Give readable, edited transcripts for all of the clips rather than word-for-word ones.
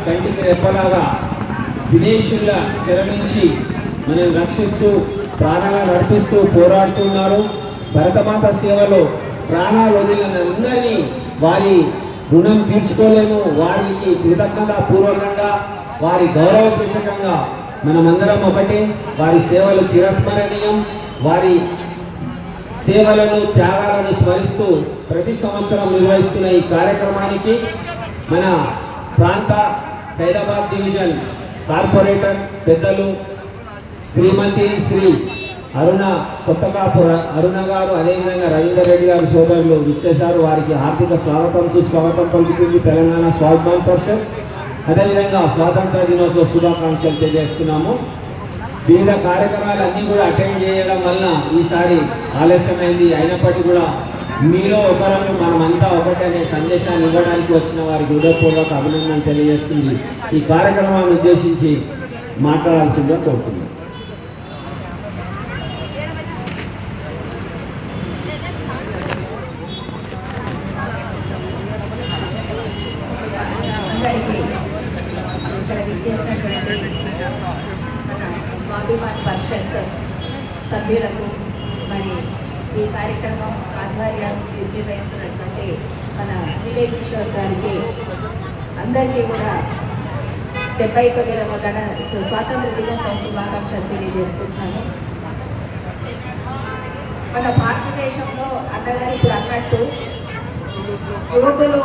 కంటికి రెప్పలాగా విదేశీయుల చెరమించి మనం రక్షిస్తూ ప్రాణాలు నడిపిస్తూ పోరాడుతున్నారు. భరతమాత సేవలో ప్రాణాలు వదిలిన అందరినీ వారి రుణం తీర్చుకోలేము. వారికి కృతజ్ఞతాపూర్వకంగా వారి గౌరవ సూచకంగా మనమందరం ఒకటే. వారి సేవలు చిరస్మరణీయం. వారి సేవలను త్యాగాలను స్మరిస్తూ ప్రతి సంవత్సరం నిర్వహిస్తున్న ఈ కార్యక్రమానికి మన ప్రాంత సైదాబాద్ డివిజన్ కార్పొరేటర్ పెద్దలు శ్రీమతి శ్రీ కొత్తకాపుర అరుణ గారు, అదేవిధంగా రవీందర్ రెడ్డి గారు సోదరులు విచ్చేశారు. వారికి హార్దిక స్వాగతం సుస్వాగతం పలుకుతుంది తెలంగాణ స్వాభిమాన్ పరిషత్. అదేవిధంగా స్వాతంత్ర దినోత్సవ శుభాకాంక్షలు తెలియజేస్తున్నాము. వివిధ కార్యక్రమాలన్నీ కూడా అటెండ్ చేయడం వలన ఈసారి ఆలస్యమైంది. అయినప్పటికీ కూడా మీలో ఒకరము మనమంతా ఒకటి అనే సందేశాన్ని ఇవ్వడానికి వచ్చిన వారికి హృదయపూర్వక అభినందనలు తెలియజేస్తుంది. ఈ కార్యక్రమాన్ని ఉద్దేశించి మాట్లాడాల్సిందిగా కోరుతున్నాను. స్వాభిమాన్ పరిషత్ సభ్యులకు మరి ఈ కార్యక్రమం ఆధ్వర్యాన్ని నిర్వహిస్తున్నటువంటి మన విజయ్ కిషోర్ గారికి అందరికీ కూడా 79వ స్వాతంత్ర దినోత్సవ శుభాకాంక్షలు తెలియజేసుకుంటున్నాను. మన భారతదేశంలో అన్నగారు ఇప్పుడు అన్నట్టు యువకులు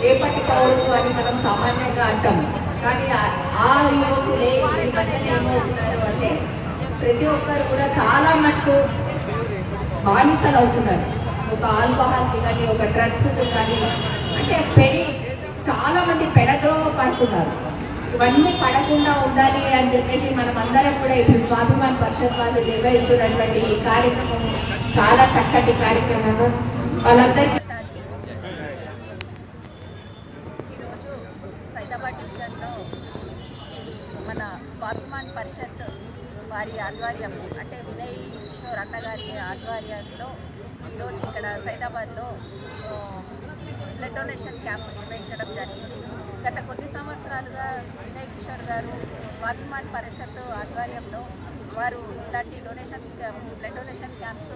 రేపటి పౌరులు అని మనం సామాన్యంగా అంటాం. కానీ ఆ యువకులే ఈ మధ్యన ఏమవుతున్నారు అంటే ప్రతి ఒక్కరు కూడా చాలా మటుకు బానిసలు అవుతున్నారు. ఒక ఆల్కహాల్కి కానీ ఒక డ్రగ్స్కి కానీ అంటే చాలా మంది పెడద్రోవ పడుతున్నారు. ఇవన్నీ పడకుండా ఉండాలి అని చెప్పేసి మనం అందరం కూడా ఇప్పుడు స్వాభిమాన్ పరిషత్ వాళ్ళు నిర్వహిస్తున్నటువంటి ఈ కార్యక్రమం చాలా చక్కటి కార్యక్రమము. వాళ్ళందరికీ ఈరోజు సైదాబాద్ డివిజన్లో మన స్వాభిమాన్ పరిషత్ వారి ఆధ్వర్యం అంటే వినయ్ కిషోర్ అన్నగారి ఆధ్వర్యంలో ఈరోజు ఇక్కడ సైదాబాద్లో బ్లడ్ డొనేషన్ క్యాంప్ నిర్వహించడం జరిగింది. గత కొన్ని సంవత్సరాలుగా వినయ్ కిషోర్ గారు స్వాభిమాన్ పరిషత్ ఆధ్వర్యంలో వారు ఇలాంటి బ్లడ్ డొనేషన్ క్యాంప్స్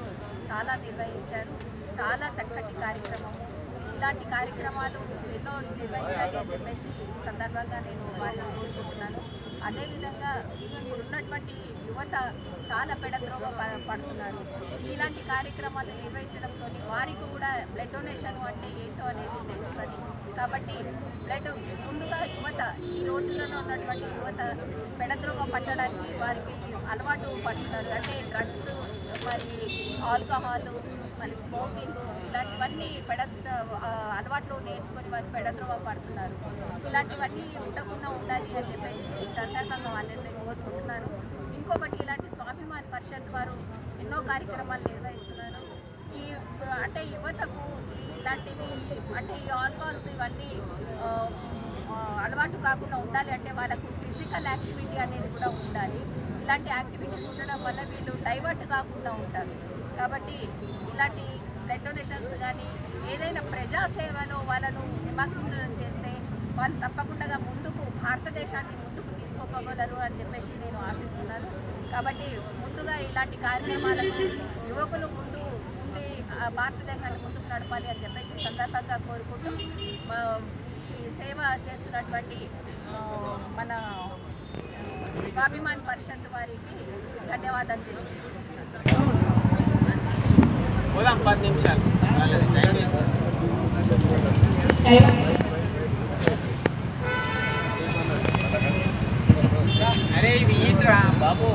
చాలా నిర్వహించారు. చాలా చక్కటి కార్యక్రమము. ఇలాంటి కార్యక్రమాలు ఎన్నో నిర్వహించాలి అని చెప్పేసి ఈ సందర్భంగా నేను వారిని కోరుకుంటున్నాను. అదేవిధంగా ఇప్పుడు ఉన్నటువంటి యువత చాలా పెడద్రోగ పడుతున్నారు. ఇలాంటి కార్యక్రమాలు నిర్వహించడంతో వారికి కూడా బ్లడ్ డొనేషన్ అంటే ఏంటో అనేది తెలుస్తుంది. కాబట్టి ముందుగా యువత ఈ రోజుల్లో ఉన్నటువంటి యువత పెడద్రోగ పట్టడానికి వారికి అలవాటు పడుతున్నారు. అంటే డ్రగ్స్, మరి ఆల్కహాల్, మరి స్మోకింగ్ ఇలాంటివన్నీ అలవాట్లు నేర్చుకొని వారు పెడద్రోగ పడుతున్నారు. ఇలాంటివన్నీ ఉండకుండా ఉండాలి అని చెప్పేసి ఈ సందర్భంగా వాళ్ళని కోరుకుంటున్నాను. ఇంకొకటి ఇలాంటి స్వాభిమాన్ పరిషత్ వారు ఎన్నో కార్యక్రమాలు నిర్వహిస్తున్నారు. అంటే యువతకు ఇలాంటివి అంటే ఈ ఆల్కహాల్స్ ఇవన్నీ అలవాటు కాకుండా ఉండాలి అంటే వాళ్ళకు ఫిజికల్ యాక్టివిటీ అనేది కూడా ఉండాలి. ఇలాంటి యాక్టివిటీస్ ఉండడం వల్ల వీళ్ళు డైవర్ట్ కాకుండా ఉంటారు. కాబట్టి ఇలాంటి బ్లడ్ డొనేషన్స్ కానీ ఏదైనా ప్రజాసేవలో వాళ్ళను నిమగ్నం చేస్తే వాళ్ళు తప్పకుండా ముందుకు భారతదేశాన్ని ముందుకు తీసుకోగలరు అని చెప్పేసి నేను ఆశిస్తున్నాను. కాబట్టి ముందుగా ఇలాంటి కార్యక్రమాలకు యువకులు ముందు ఉండి భారతదేశాన్ని ముందుకు నడపాలి అని చెప్పేసి సందర్భంగా కోరుకుంటూ ఈ సేవ చేస్తున్నటువంటి మన స్వాభిమాన్ పరిషత్ వారికి ధన్యవాదాలు తెలియజేసుకుంటున్నాను. 10 నిమిషాలు అరే ఇవి ఈట్రా బాబు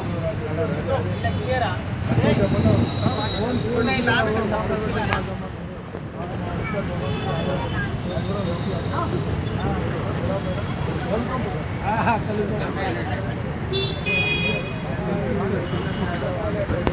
క్లియరా